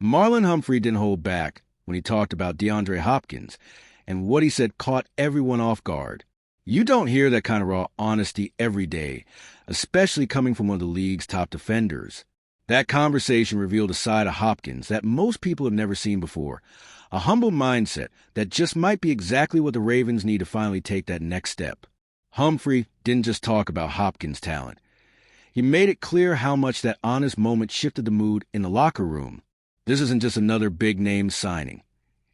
Marlon Humphrey didn't hold back when he talked about DeAndre Hopkins, and what he said caught everyone off guard. You don't hear that kind of raw honesty every day, especially coming from one of the league's top defenders. That conversation revealed a side of Hopkins that most people have never seen before, a humble mindset that just might be exactly what the Ravens need to finally take that next step. Humphrey didn't just talk about Hopkins' talent. He made it clear how much that honest moment shifted the mood in the locker room. This isn't just another big-name signing.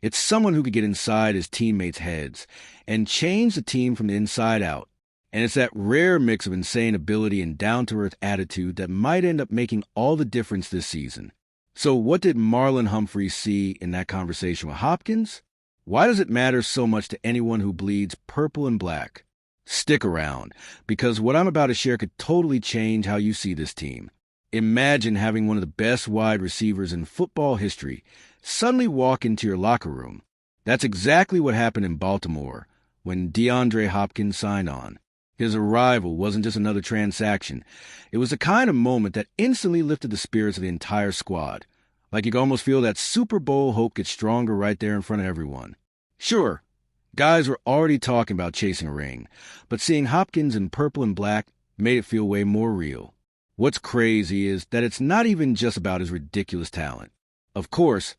It's someone who could get inside his teammates' heads and change the team from the inside out. And it's that rare mix of insane ability and down-to-earth attitude that might end up making all the difference this season. So what did Marlon Humphrey see in that conversation with Hopkins? Why does it matter so much to anyone who bleeds purple and black? Stick around, because what I'm about to share could totally change how you see this team. Imagine having one of the best wide receivers in football history suddenly walk into your locker room. That's exactly what happened in Baltimore when DeAndre Hopkins signed on. His arrival wasn't just another transaction. It was the kind of moment that instantly lifted the spirits of the entire squad. Like you could almost feel that Super Bowl hope get stronger right there in front of everyone. Sure, guys were already talking about chasing a ring, but seeing Hopkins in purple and black made it feel way more real. What's crazy is that it's not even just about his ridiculous talent. Of course,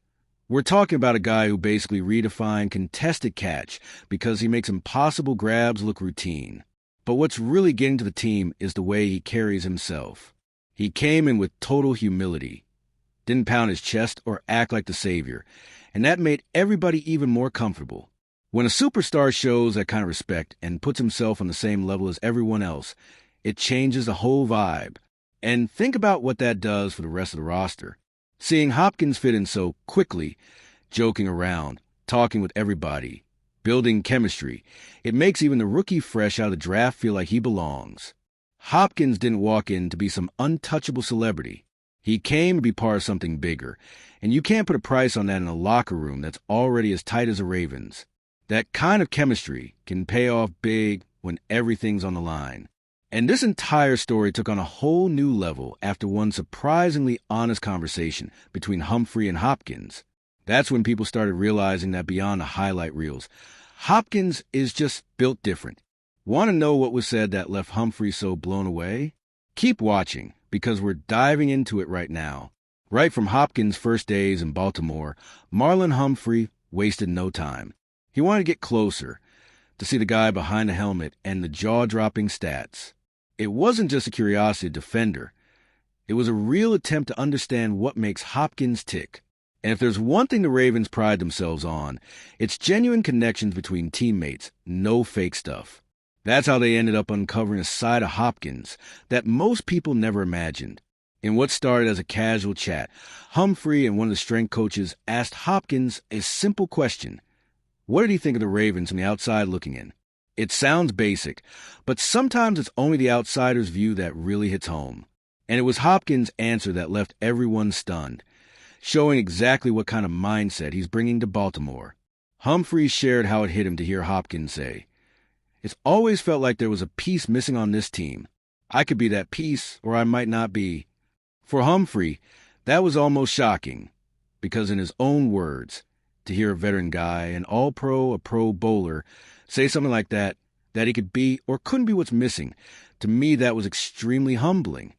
we're talking about a guy who basically redefined contested catch because he makes impossible grabs look routine. But what's really getting to the team is the way he carries himself. He came in with total humility, didn't pound his chest or act like the savior, and that made everybody even more comfortable. When a superstar shows that kind of respect and puts himself on the same level as everyone else, it changes the whole vibe. And think about what that does for the rest of the roster. Seeing Hopkins fit in so quickly, joking around, talking with everybody, building chemistry, it makes even the rookie fresh out of the draft feel like he belongs. Hopkins didn't walk in to be some untouchable celebrity. He came to be part of something bigger, and you can't put a price on that in a locker room that's already as tight as the Ravens. That kind of chemistry can pay off big when everything's on the line. And this entire story took on a whole new level after one surprisingly honest conversation between Humphrey and Hopkins. That's when people started realizing that beyond the highlight reels, Hopkins is just built different. Want to know what was said that left Humphrey so blown away? Keep watching, because we're diving into it right now. Right from Hopkins' first days in Baltimore, Marlon Humphrey wasted no time. He wanted to get closer, to see the guy behind the helmet and the jaw-dropping stats. It wasn't just a curiosity defender. It was a real attempt to understand what makes Hopkins tick. And if there's one thing the Ravens pride themselves on, it's genuine connections between teammates, no fake stuff. That's how they ended up uncovering a side of Hopkins that most people never imagined. In what started as a casual chat, Humphrey and one of the strength coaches asked Hopkins a simple question. What did he think of the Ravens from the outside looking in? It sounds basic, but sometimes it's only the outsider's view that really hits home. And it was Hopkins' answer that left everyone stunned, showing exactly what kind of mindset he's bringing to Baltimore. Humphrey shared how it hit him to hear Hopkins say, "It's always felt like there was a piece missing on this team. I could be that piece, or I might not be." For Humphrey, that was almost shocking, because in his own words, to hear a veteran guy, an all-pro, a pro bowler, say something like that he could be or couldn't be what's missing, to me that was extremely humbling.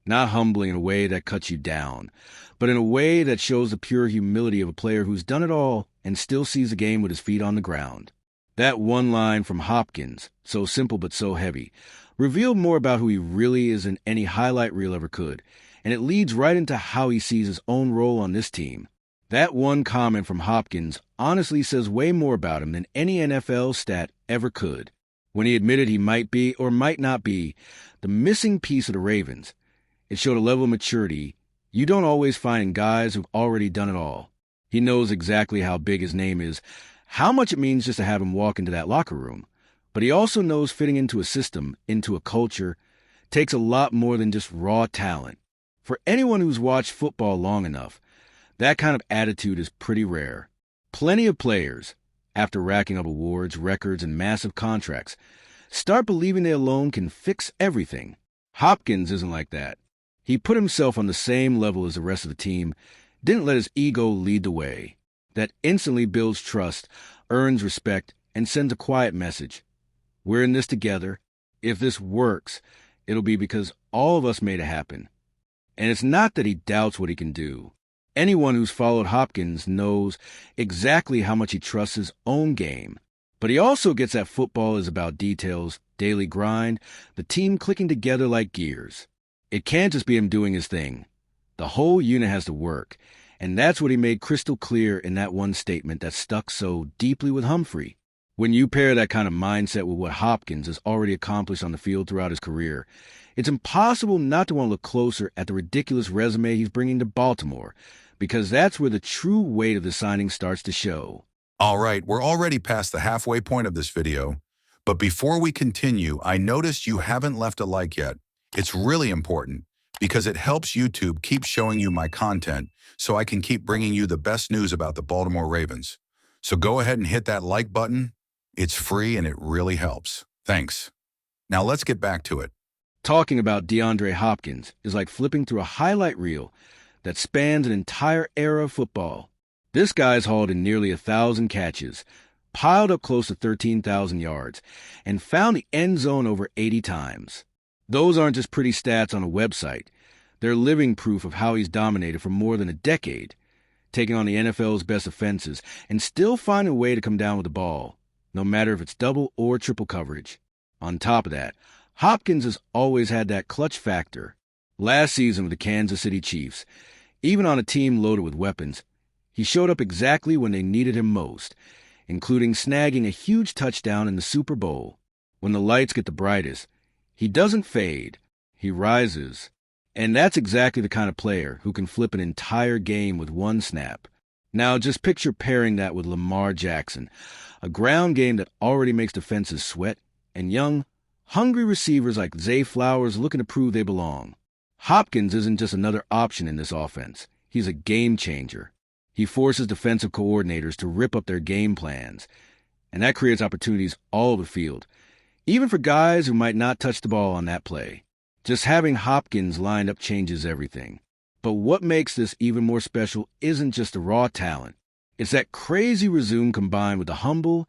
Not humbling in a way that cuts you down, but in a way that shows the pure humility of a player who's done it all and still sees the game with his feet on the ground. That one line from Hopkins, so simple but so heavy, revealed more about who he really is than any highlight reel ever could, and it leads right into how he sees his own role on this team. That one comment from Hopkins honestly says way more about him than any NFL stat ever could. When he admitted he might be or might not be the missing piece of the Ravens, it showed a level of maturity you don't always find in guys who've already done it all. He knows exactly how big his name is, how much it means just to have him walk into that locker room. But he also knows fitting into a system, into a culture, takes a lot more than just raw talent. For anyone who's watched football long enough, that kind of attitude is pretty rare. Plenty of players, after racking up awards, records, and massive contracts, start believing they alone can fix everything. Hopkins isn't like that. He put himself on the same level as the rest of the team, Didn't let his ego lead the way. That instantly builds trust, earns respect, and sends a quiet message. We're in this together. If this works, it'll be because all of us made it happen. And it's not that he doubts what he can do. Anyone who's followed Hopkins knows exactly how much he trusts his own game. But he also gets that football is about details, daily grind, the team clicking together like gears. It can't just be him doing his thing. The whole unit has to work, and that's what he made crystal clear in that one statement that stuck so deeply with Humphrey. When you pair that kind of mindset with what Hopkins has already accomplished on the field throughout his career, it's impossible not to want to look closer at the ridiculous resume he's bringing to Baltimore, because that's where the true weight of the signing starts to show. All right, we're already past the halfway point of this video, but before we continue, I noticed you haven't left a like yet. It's really important because it helps YouTube keep showing you my content so I can keep bringing you the best news about the Baltimore Ravens. So go ahead and hit that like button. It's free and it really helps. Thanks. Now let's get back to it. Talking about DeAndre Hopkins is like flipping through a highlight reel that spans an entire era of football. This guy's hauled in nearly 1,000 catches, piled up close to 13,000 yards, and found the end zone over 80 times. Those aren't just pretty stats on a website. They're living proof of how he's dominated for more than a decade, taking on the NFL's best offenses and still finding a way to come down with the ball, no matter if it's double or triple coverage. On top of that, Hopkins has always had that clutch factor. Last season with the Kansas City Chiefs, even on a team loaded with weapons, he showed up exactly when they needed him most, including snagging a huge touchdown in the Super Bowl. When the lights get the brightest, he doesn't fade, he rises. And that's exactly the kind of player who can flip an entire game with one snap. Now just picture pairing that with Lamar Jackson, a ground game that already makes defenses sweat, and young, hungry receivers like Zay Flowers looking to prove they belong. Hopkins isn't just another option in this offense. He's a game changer. He forces defensive coordinators to rip up their game plans, and that creates opportunities all over the field, even for guys who might not touch the ball on that play. Just having Hopkins lined up changes everything. But what makes this even more special isn't just the raw talent. It's that crazy resume combined with the humble,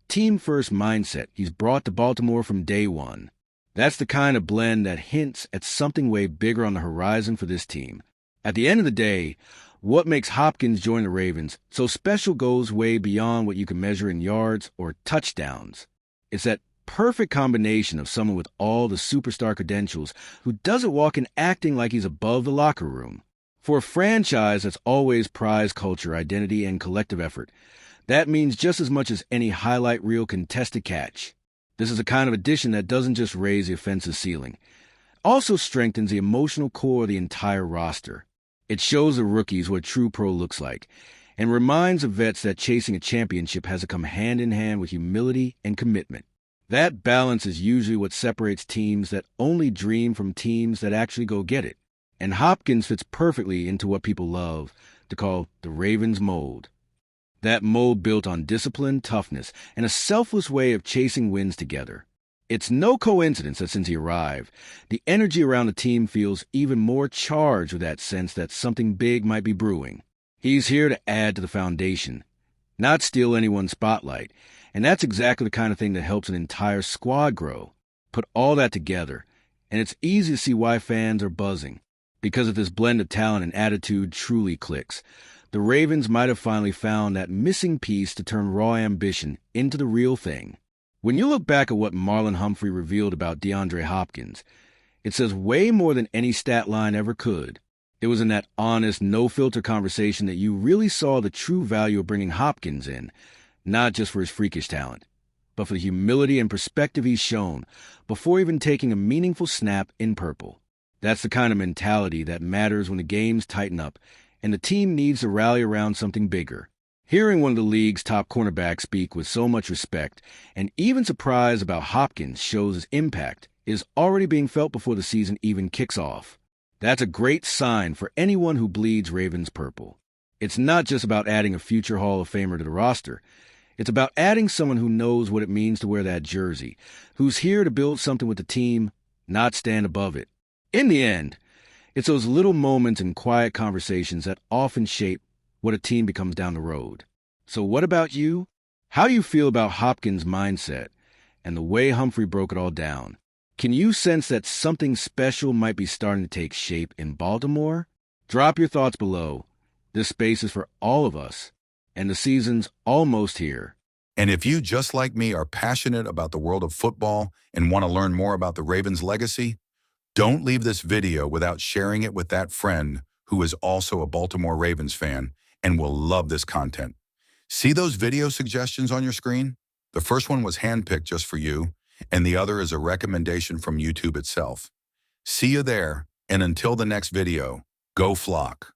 team-first mindset he's brought to Baltimore from day one. That's the kind of blend that hints at something way bigger on the horizon for this team. At the end of the day, what makes Hopkins join the Ravens so special goes way beyond what you can measure in yards or touchdowns. It's that perfect combination of someone with all the superstar credentials who doesn't walk in acting like he's above the locker room. For a franchise that's always prized culture, identity, and collective effort, that means just as much as any highlight reel contested catch. This is a kind of addition that doesn't just raise the offensive ceiling, it also strengthens the emotional core of the entire roster. It shows the rookies what true pro looks like, and reminds the vets that chasing a championship has to come hand in hand with humility and commitment. That balance is usually what separates teams that only dream from teams that actually go get it. And Hopkins fits perfectly into what people love to call the Ravens mold. That mold built on discipline, toughness, and a selfless way of chasing wins together. It's no coincidence that since he arrived, the energy around the team feels even more charged with that sense that something big might be brewing. He's here to add to the foundation, not steal anyone's spotlight, and that's exactly the kind of thing that helps an entire squad grow. Put all that together, and it's easy to see why fans are buzzing. Because if this blend of talent and attitude truly clicks, the Ravens might have finally found that missing piece to turn raw ambition into the real thing. When you look back at what Marlon Humphrey revealed about DeAndre Hopkins, it says way more than any stat line ever could. It was in that honest, no-filter conversation that you really saw the true value of bringing Hopkins in, not just for his freakish talent, but for the humility and perspective he's shown before even taking a meaningful snap in purple. That's the kind of mentality that matters when the games tighten up and the team needs to rally around something bigger. Hearing one of the league's top cornerbacks speak with so much respect and even surprise about Hopkins shows his impact is already being felt before the season even kicks off. That's a great sign for anyone who bleeds Ravens purple. It's not just about adding a future Hall of Famer to the roster. It's about adding someone who knows what it means to wear that jersey, who's here to build something with the team, not stand above it. In the end, It's those little moments and quiet conversations that often shape what a team becomes down the road. So what about you? How do you feel about Hopkins' mindset and the way Humphrey broke it all down? Can you sense that something special might be starting to take shape in Baltimore? Drop your thoughts below. This space is for all of us, and the season's almost here. And if you, just like me, are passionate about the world of football and want to learn more about the Ravens' legacy, don't leave this video without sharing it with that friend who is also a Baltimore Ravens fan and will love this content. See those video suggestions on your screen? The first one was handpicked just for you, and the other is a recommendation from YouTube itself. See you there, and until the next video, go Flock.